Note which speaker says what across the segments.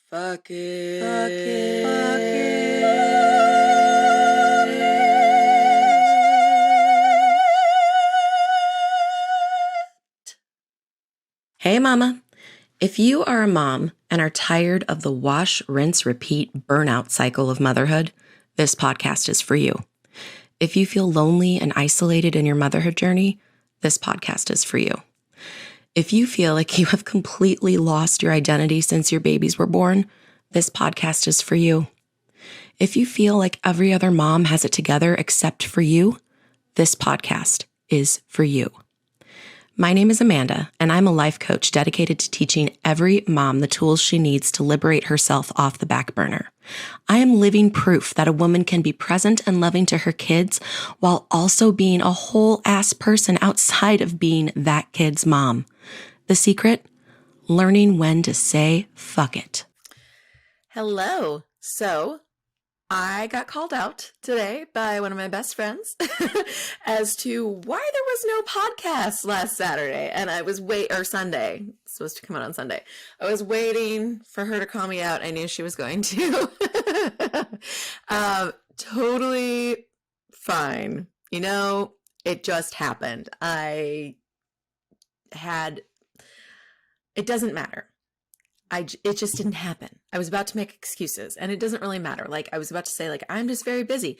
Speaker 1: Fuck it.
Speaker 2: Fuck it. Fuck it.
Speaker 3: Hey mama, if you are a mom and are tired of the wash, rinse, repeat burnout cycle of motherhood, this podcast is for you. If you feel lonely and isolated in your motherhood journey, this podcast is for you. If you feel like you have completely lost your identity since your babies were born, this podcast is for you. If you feel like every other mom has it together except for you, this podcast is for you. My name is Amanda, and I'm a life coach dedicated to teaching every mom the tools she needs to liberate herself off the back burner. I am living proof that a woman can be present and loving to her kids while also being a whole ass person outside of being that kid's mom. The secret? Learning when to say fuck it.
Speaker 2: Hello. So I got called out today by one of my best friends as to why there was no podcast last Saturday. And I was Sunday. It's supposed to come out on Sunday. I was waiting for her to call me out. I knew she was going to. Totally fine. You know, it just happened. It doesn't matter. It just didn't happen. I was about to make excuses, and it doesn't really matter. Like, I was about to say, like, I'm just very busy,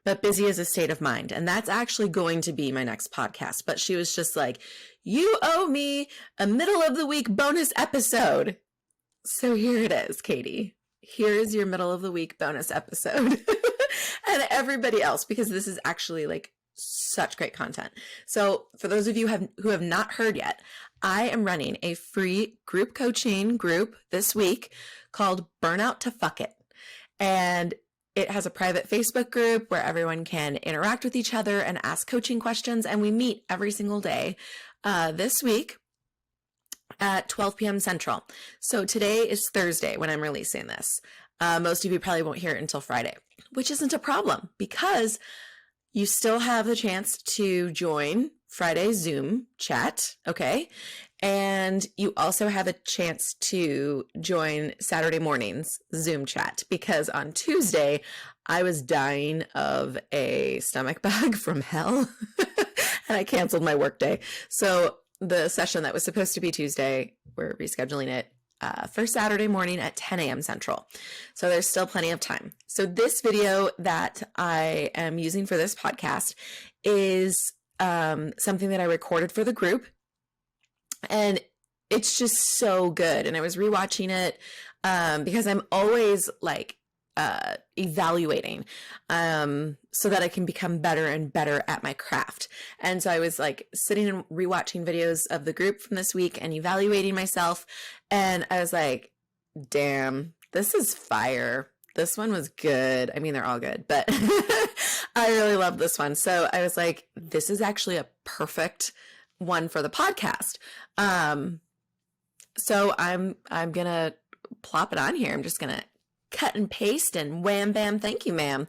Speaker 2: but busy is a state of mind. And that's actually going to be my next podcast. But she was just like, you owe me a middle of the week bonus episode. So here it is, Katie. Here is your middle of the week bonus episode. And everybody else, because this is actually like such great content. So for those of you who have not heard yet, I am running a free group coaching group this week called Burnout to Fuck It. And it has a private Facebook group where everyone can interact with each other and ask coaching questions. And we meet every single day this week at 12 p.m. Central. So today is Thursday when I'm releasing this. Most of you probably won't hear it until Friday, which isn't a problem because you still have the chance to join Friday's Zoom chat, okay? And you also have a chance to join Saturday morning's Zoom chat because on Tuesday, I was dying of a stomach bug from hell and I canceled my workday. So the session that was supposed to be Tuesday, we're rescheduling it for Saturday morning at 10 a.m. Central. So there's still plenty of time. So this video that I am using for this podcast is something that I recorded for the group. And it's just so good. And I was rewatching it because I'm always like evaluating so that I can become better and better at my craft. And so I was like sitting and rewatching videos of the group from this week and evaluating myself. And I was like, damn, this is fire. This one was good. I mean, they're all good, but I really love this one. So I was like, this is actually a perfect one for the podcast. So I'm going to plop it on here. I'm just going to cut and paste and wham, bam, thank you, ma'am.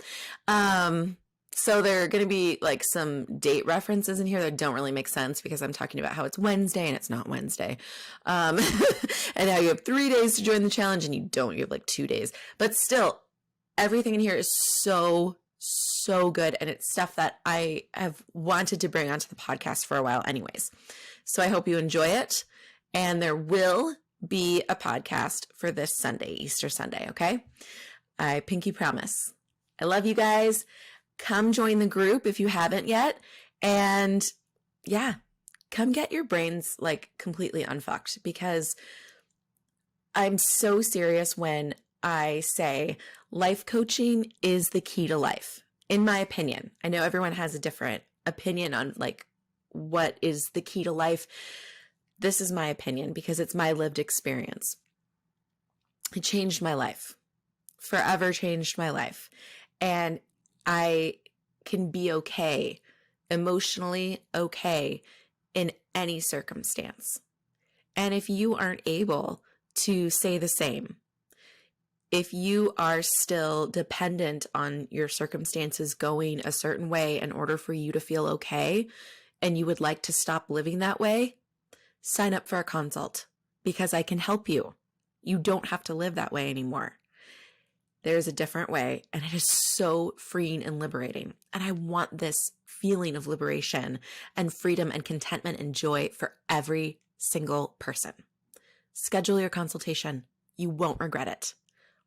Speaker 2: So there are going to be like some date references in here that don't really make sense because I'm talking about how it's Wednesday and it's not Wednesday. And now you have 3 days to join the challenge and you don't, you have like 2 days, but still everything in here is so good. And it's stuff that I have wanted to bring onto the podcast for a while anyways. So I hope you enjoy it. And there will be a podcast for this Sunday, Easter Sunday, okay? I pinky promise. I love you guys. Come join the group if you haven't yet. And yeah, come get your brains like completely unfucked because I'm so serious when I say life coaching is the key to life, in my opinion. I know everyone has a different opinion on like what is the key to life. This is my opinion because it's my lived experience. It changed my life, forever changed my life. And I can be okay, emotionally okay in any circumstance. And if you aren't able to say the same, if you are still dependent on your circumstances going a certain way in order for you to feel okay, and you would like to stop living that way, sign up for a consult because I can help you. You don't have to live that way anymore. There's a different way, and it is so freeing and liberating. And I want this feeling of liberation and freedom and contentment and joy for every single person. Schedule your consultation. You won't regret it.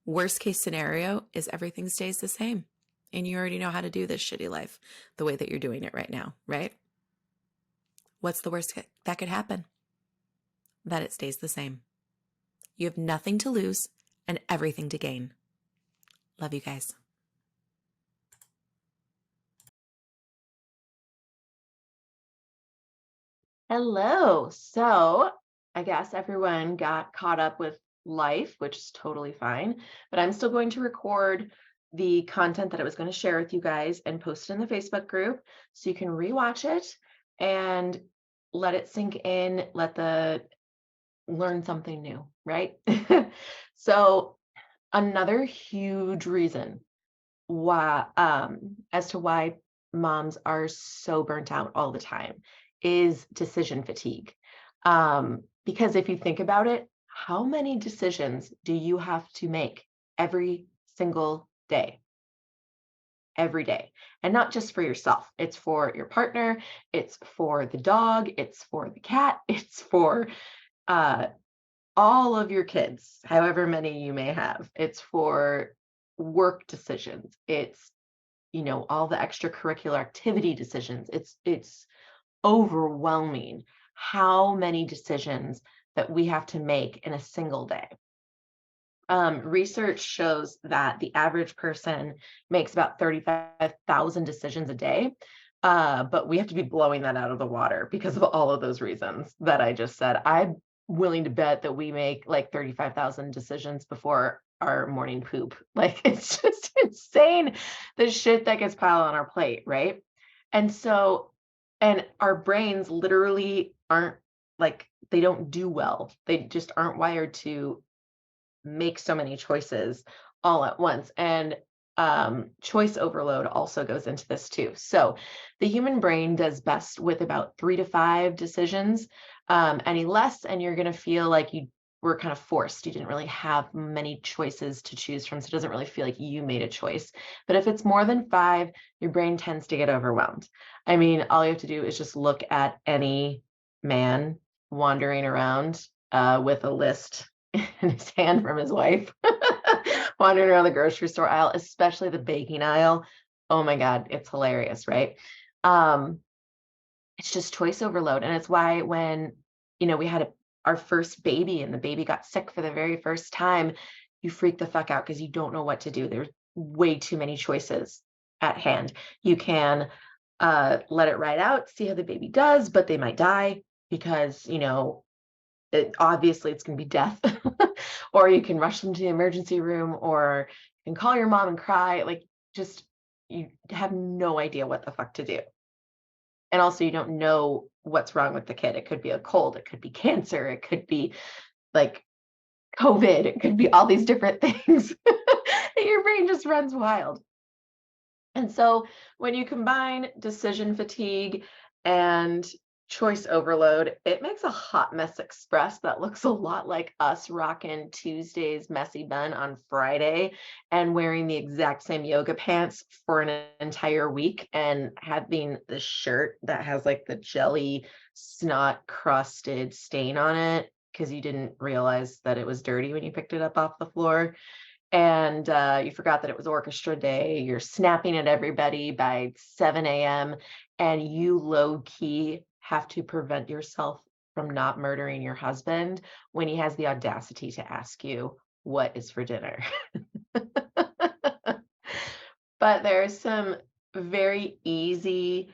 Speaker 2: Worst case scenario is everything stays the same, and you already know how to do this shitty life the way that you're doing it right now, right? What's the worst that could happen? That it stays the same. You have nothing to lose and everything to gain. Love you guys.
Speaker 3: Hello. So I guess everyone got caught up with life, which is totally fine, but I'm still going to record the content that I was going to share with you guys and post it in the Facebook group so you can rewatch it and let it sink in, learn something new, right? So another huge reason why as to why moms are so burnt out all the time is decision fatigue. Because if you think about it, how many decisions do you have to make every single day? Every day. And not just for yourself. It's for your partner, it's for the dog, it's for the cat, it's for all of your kids, however many you may have. It's for work decisions. It's, all the extracurricular activity decisions. It's overwhelming how many decisions that we have to make in a single day. Research shows that the average person makes about 35,000 decisions a day. But we have to be blowing that out of the water because of all of those reasons that I just said. I'm willing to bet that we make like 35,000 decisions before our morning poop. Like, it's just insane, the shit that gets piled on our plate, right? And so, and our brains literally aren't like, they don't do well. They just aren't wired to make so many choices all at once. And choice overload also goes into this too. So the human brain does best with about 3 to 5 decisions. Any less, and you're going to feel like you were kind of forced. You didn't really have many choices to choose from. So it doesn't really feel like you made a choice. But if it's more than 5, your brain tends to get overwhelmed. I mean, all you have to do is just look at any man wandering around with a list in his hand from his wife, wandering around the grocery store aisle, especially the baking aisle. Oh my God, it's hilarious, right? It's just choice overload. And it's why when, we had our first baby and the baby got sick for the very first time, you freak the fuck out because you don't know what to do. There's way too many choices at hand. You can let it ride out, see how the baby does, but they might die because, obviously it's going to be death. Or you can rush them to the emergency room, or you can call your mom and cry. Like, just, you have no idea what the fuck to do. And also, you don't know what's wrong with the kid. It could be a cold, it could be cancer, it could be like COVID, it could be all these different things. And your brain just runs wild. And so when you combine decision fatigue and choice overload, it makes a hot mess express that looks a lot like us rocking Tuesday's messy bun on Friday and wearing the exact same yoga pants for an entire week and having the shirt that has like the jelly snot crusted stain on it because you didn't realize that it was dirty when you picked it up off the floor. And you forgot that it was orchestra day. You're snapping at everybody by 7 a.m. and you low key have to prevent yourself from not murdering your husband when he has the audacity to ask you what is for dinner. But there are some very easy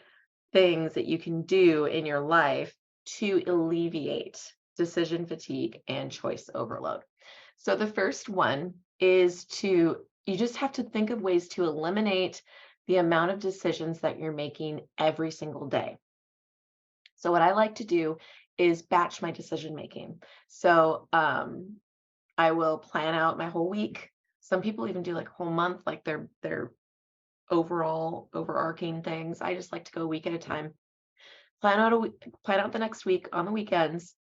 Speaker 3: things that you can do in your life to alleviate decision fatigue and choice overload. So the first one is you just have to think of ways to eliminate the amount of decisions that you're making every single day. So what I like to do is batch my decision making. So I will plan out my whole week. Some people even do like a whole month, like their overall overarching things. I just like to go a week at a time. Plan out the next week on the weekends.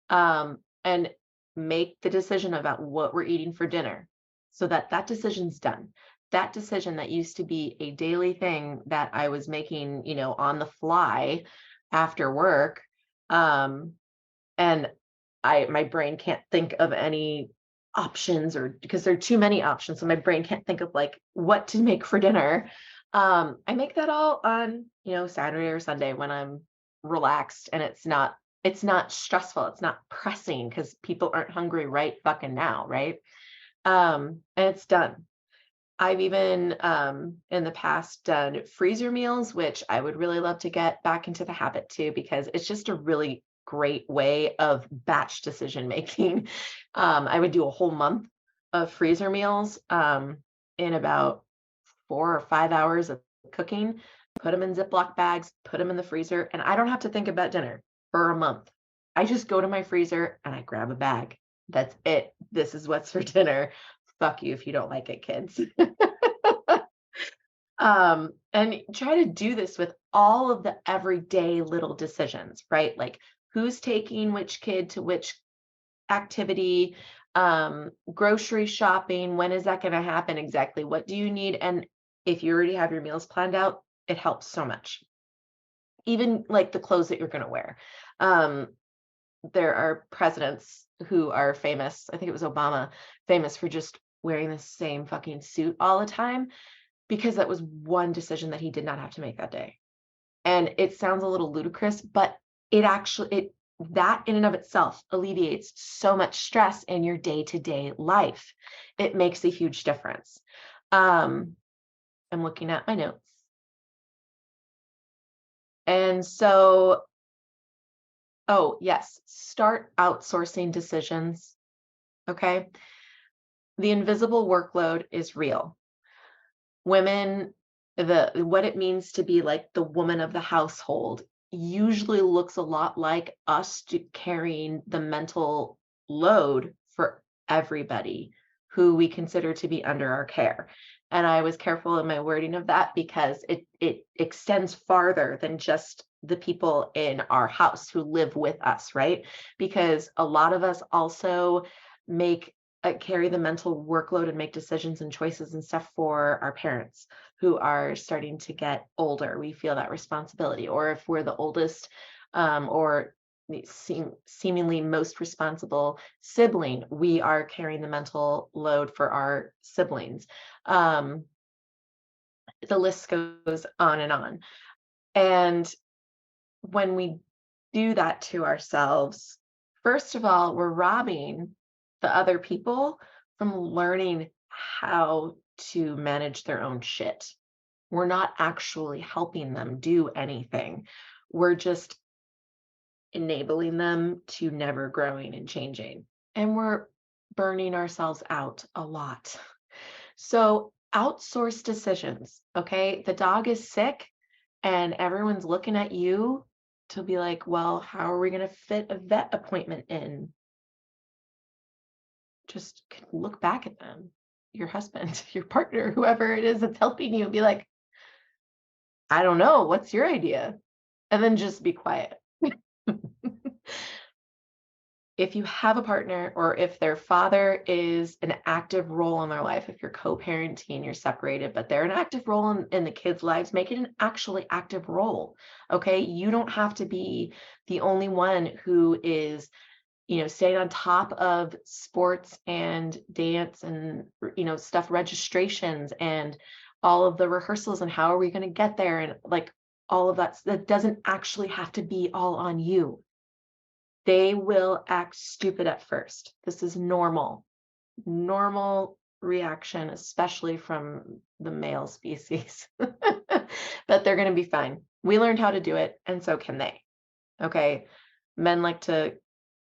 Speaker 3: And make the decision about what we're eating for dinner so that that decision's done. That decision that used to be a daily thing that I was making, on the fly after work. And my brain can't think of any options, or because there are too many options. So my brain can't think of like what to make for dinner. I make that all on, Saturday or Sunday when I'm relaxed and it's not stressful. It's not pressing because people aren't hungry right fucking now. Right. And it's done. I've even in the past done freezer meals, which I would really love to get back into the habit too, because it's just a really great way of batch decision making. I would do a whole month of freezer meals in about 4 or 5 hours of cooking, put them in Ziploc bags, put them in the freezer, and I don't have to think about dinner for a month. I just go to my freezer and I grab a bag. That's it. This is what's for dinner. Fuck you if you don't like it, kids. And try to do this with all of the everyday little decisions, right? Like who's taking which kid to which activity, grocery shopping, when is that going to happen exactly? What do you need? And if you already have your meals planned out, it helps so much. Even like the clothes that you're going to wear. There are presidents who are famous. I think it was Obama, famous for just wearing the same fucking suit all the time, because that was one decision that he did not have to make that day. And it sounds a little ludicrous, but that in and of itself alleviates so much stress in your day-to-day life. It makes a huge difference. I'm looking at my notes. And so, oh yes, start outsourcing decisions. Okay. The invisible workload is real. Women, what it means to be like the woman of the household usually looks a lot like us carrying the mental load for everybody who we consider to be under our care. And I was careful in my wording of that because it extends farther than just the people in our house who live with us, right? Because a lot of us also carry the mental workload and make decisions and choices and stuff for our parents who are starting to get older. We feel that responsibility. Or if we're the oldest, or seemingly most responsible sibling, we are carrying the mental load for our siblings. The list goes on and on. And when we do that to ourselves, first of all, we're robbing the other people from learning how to manage their own shit. We're not actually helping them do anything. We're just enabling them to never growing and changing. And we're burning ourselves out a lot. So outsource decisions, okay? The dog is sick and everyone's looking at you to be like, well, how are we going to fit a vet appointment in? Just look back at them, your husband, your partner, whoever it is that's helping you, and be like, I don't know, what's your idea? And then just be quiet. If you have a partner, or if their father is an active role in their life, if you're co-parenting, you're separated, but they're an active role in the kids' lives, make it an actually active role. Okay. You don't have to be the only one who is, staying on top of sports and dance and, stuff, registrations and all of the rehearsals and how are we going to get there. And like all of that doesn't actually have to be all on you. They will act stupid at first. This is normal reaction, especially from the male species, but they're going to be fine. We learned how to do it, and so can they. Okay. Men like to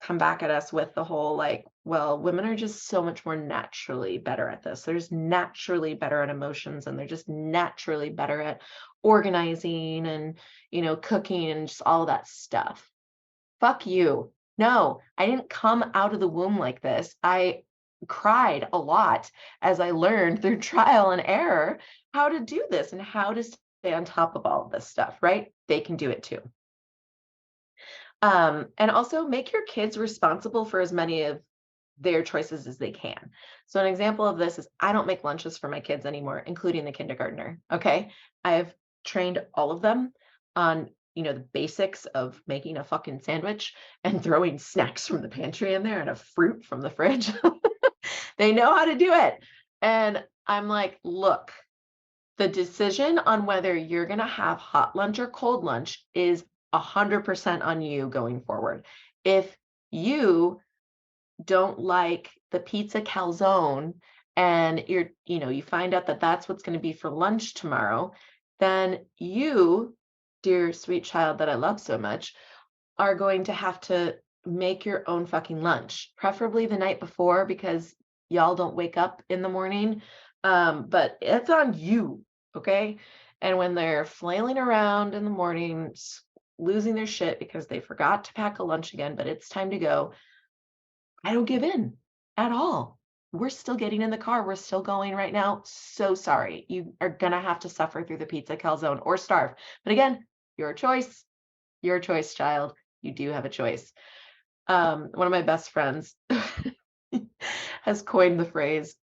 Speaker 3: come back at us with the whole like, well, women are just so much more naturally better at this. They're just naturally better at emotions, and they're just naturally better at organizing and, cooking and just all that stuff. Fuck you. No, I didn't come out of the womb like this. I cried a lot as I learned through trial and error how to do this and how to stay on top of all of this stuff, right? They can do it too. And also make your kids responsible for as many of their choices as they can. So an example of this is I don't make lunches for my kids anymore, including the kindergartner. Okay. I have trained all of them on, the basics of making a fucking sandwich and throwing snacks from the pantry in there and a fruit from the fridge. They know how to do it. And I'm like, look, the decision on whether you're going to have hot lunch or cold lunch is 100% on you going forward. If you don't like the pizza calzone and you find out that that's what's going to be for lunch tomorrow, then you, dear sweet child that I love so much, are going to have to make your own fucking lunch, preferably the night before because y'all don't wake up in the morning. But it's on you, okay? And when they're flailing around in the morning, losing their shit because they forgot to pack a lunch again, but it's time to go, I don't give in at all. We're still getting in the car. We're still going right now. So sorry. You are going to have to suffer through the pizza calzone or starve. But again, your choice, child. You do have a choice. One of my best friends has coined the phrase,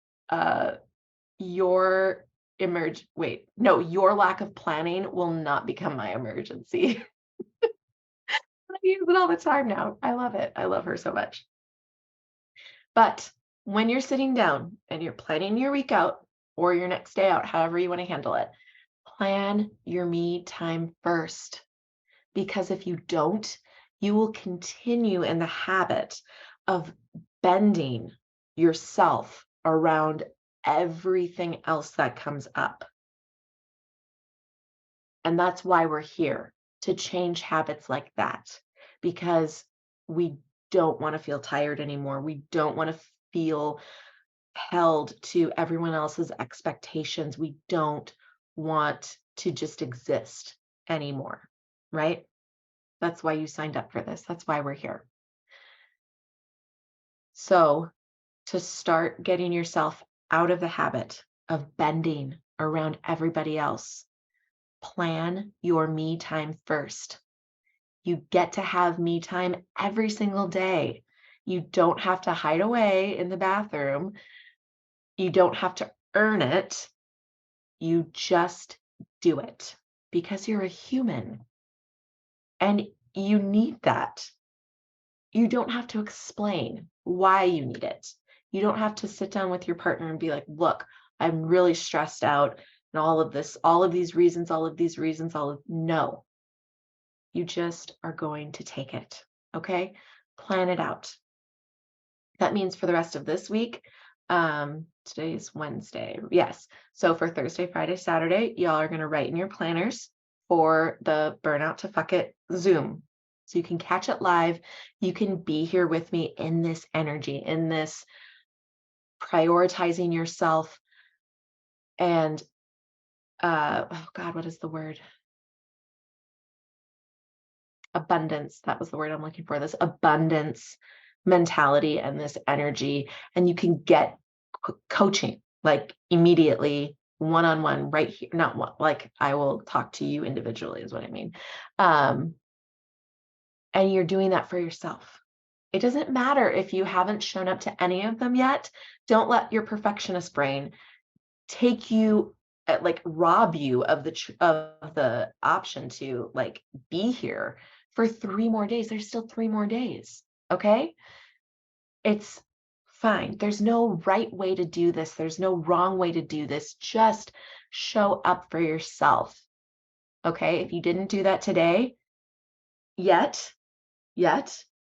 Speaker 3: your lack of planning will not become my emergency. I use it all the time now. I love it. I love her so much. But when you're sitting down and you're planning your week out or your next day out, however you want to handle it, plan your me time first. Because if you don't, you will continue in the habit of bending yourself around everything else that comes up. And that's why we're here, to change habits like that, because we don't want to feel tired anymore. We don't want to feel held to everyone else's expectations. We don't want to just exist anymore, right? That's why you signed up for this. That's why we're here. So, to start getting yourself out of the habit of bending around everybody else, plan your me time first. You get to have me time every single day. You don't have to hide away in the bathroom. You don't have to earn it. You just do it because you're a human and you need that. You don't have to explain why you need it. You don't have to sit down with your partner and be like, look, I'm really stressed out and all of these reasons, no. You just are going to take it. Okay. Plan it out. That means for the rest of this week, today's Wednesday. Yes. So for Thursday, Friday, Saturday, y'all are going to write in your planners for the Burnout to Fuck It Zoom. So you can catch it live. You can be here with me in this energy, in this prioritizing yourself and, oh God, what is the word? Abundance. That was the word I'm looking for. This abundance mentality and this energy. And you can get coaching like immediately one-on-one right here. Not one, like I will talk to you individually is what I mean. And you're doing that for yourself. It doesn't matter if you haven't shown up to any of them yet. Don't let your perfectionist brain take you rob you of the option to like be here for 3 more days. There's still 3 more days. Okay. It's fine. There's no right way to do this. There's no wrong way to do this. Just show up for yourself. Okay. If you didn't do that today yet,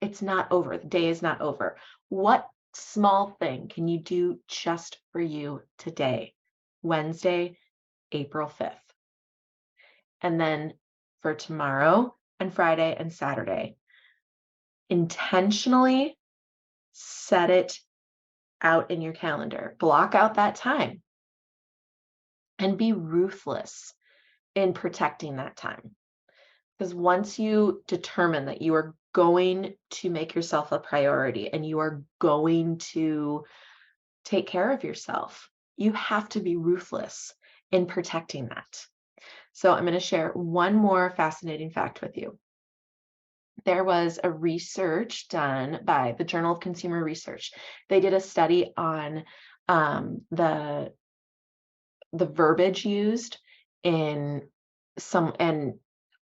Speaker 3: it's not over. The day is not over. What small thing can you do just for you today? Wednesday, April 5th. And then for tomorrow and Friday and Saturday, intentionally set it out in your calendar. Block out that time and be ruthless in protecting that time. Because once you determine that you are going to make yourself a priority and you are going to take care of yourself, you have to be ruthless in protecting that. So I'm going to share one more fascinating fact with you. there was a research done by the Journal of Consumer Research. They did a study on the verbiage used in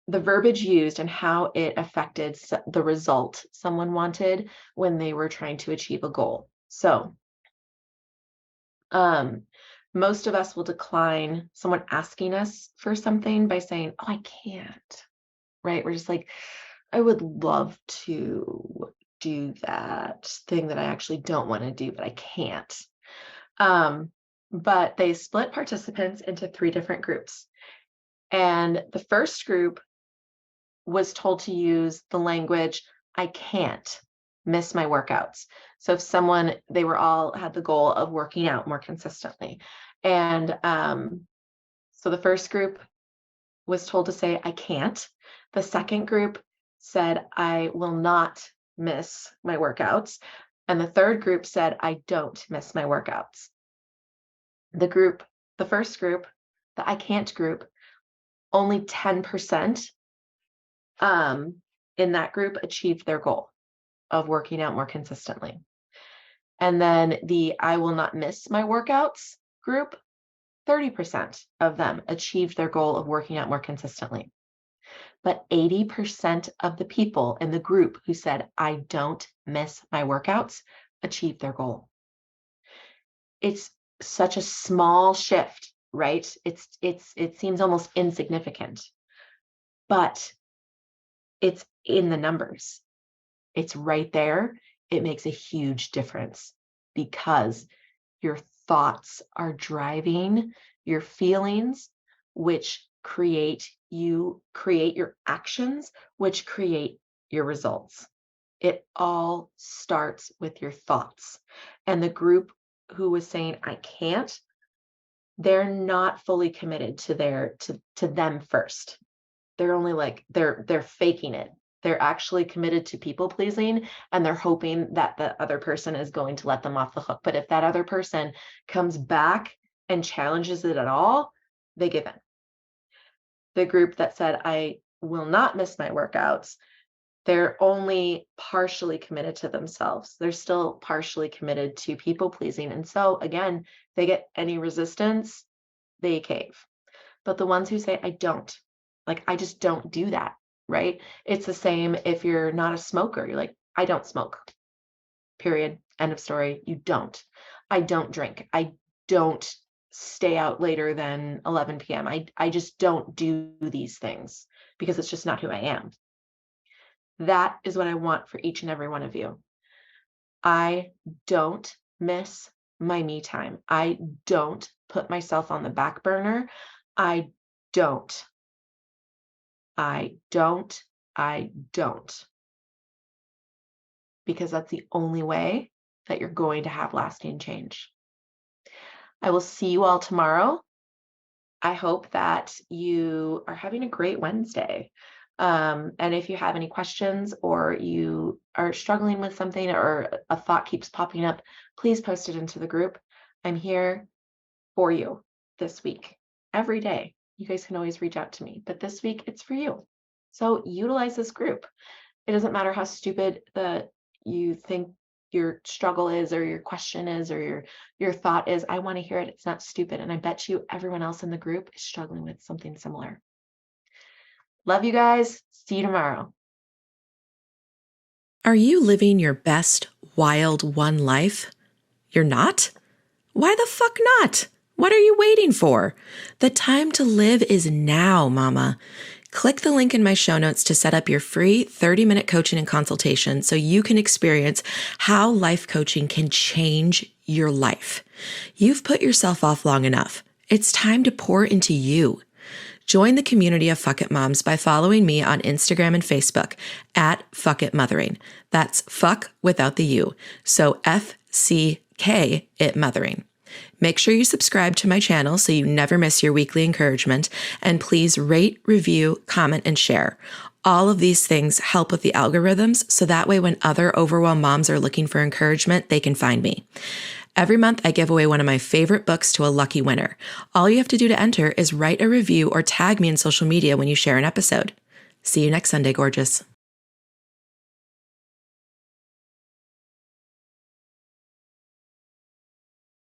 Speaker 3: the verbiage used and how it affected the result someone wanted when they were trying to achieve a goal. So, most of us will decline someone asking us for something by saying, "Oh, I can't," right? We're just like, I would love to do that thing that I actually don't want to do, but I can't. But they split participants into 3 different groups. And the first group was told to use the language, I can't miss my workouts. So if they were all had the goal of working out more consistently. And so the first group was told to say, I can't. The second group said, I will not miss my workouts. And the third group said, I don't miss my workouts. The first group, the I can't group, only 10% in that group achieved their goal of working out more consistently. And then the I will not miss my workouts group, 30% of them achieved their goal of working out more consistently. But 80% of the people in the group who said, I don't miss my workouts, achieved their goal. It's such a small shift, right? It seems almost insignificant, but it's in the numbers. It's right there. It makes a huge difference because your thoughts are driving your feelings, which create your actions, which create your results. It all starts with your thoughts. And the group who was saying, I can't, they're not fully committed to them first. They're only like, they're faking it. They're actually committed to people pleasing, and they're hoping that the other person is going to let them off the hook. But if that other person comes back and challenges it at all, they give in. The group that said, I will not miss my workouts, they're only partially committed to themselves. They're still partially committed to people pleasing. And so again, they get any resistance, they cave. But the ones who say, I don't, like, I just don't do that, right? It's the same if you're not a smoker. You're like, I don't smoke, period, end of story. You don't. I don't drink. I don't stay out later than 11 p.m. I just don't do these things because it's just not who I am. That is what I want for each and every one of you. I don't miss my me time. I don't put myself on the back burner. I don't. Because that's the only way that you're going to have lasting change. I will see you all tomorrow. I hope that you are having a great Wednesday. And if you have any questions or you are struggling with something or a thought keeps popping up, please post it into the group. I'm here for you this week, every day. You guys can always reach out to me, but this week it's for you. So utilize this group. It doesn't matter how stupid you think your struggle is or your question is or your thought is. I want to hear it. It's not stupid. And I bet you everyone else in the group is struggling with something similar. Love you guys. See you tomorrow.
Speaker 2: Are you living your best wild one life? You're not? Why the fuck not? What are you waiting for? The time to live is now, mama. Click the link in my show notes to set up your free 30-minute coaching and consultation so you can experience how life coaching can change your life. You've put yourself off long enough. It's time to pour into you. Join the community of Fuck It Moms by following me on Instagram and Facebook at Fuck It Mothering. That's fuck without the U. So FCK It Mothering. Make sure you subscribe to my channel so you never miss your weekly encouragement. And please rate, review, comment, and share. All of these things help with the algorithms so that way when other overwhelmed moms are looking for encouragement, they can find me. Every month, I give away one of my favorite books to a lucky winner. All you have to do to enter is write a review or tag me in social media when you share an episode. See you next Sunday, gorgeous.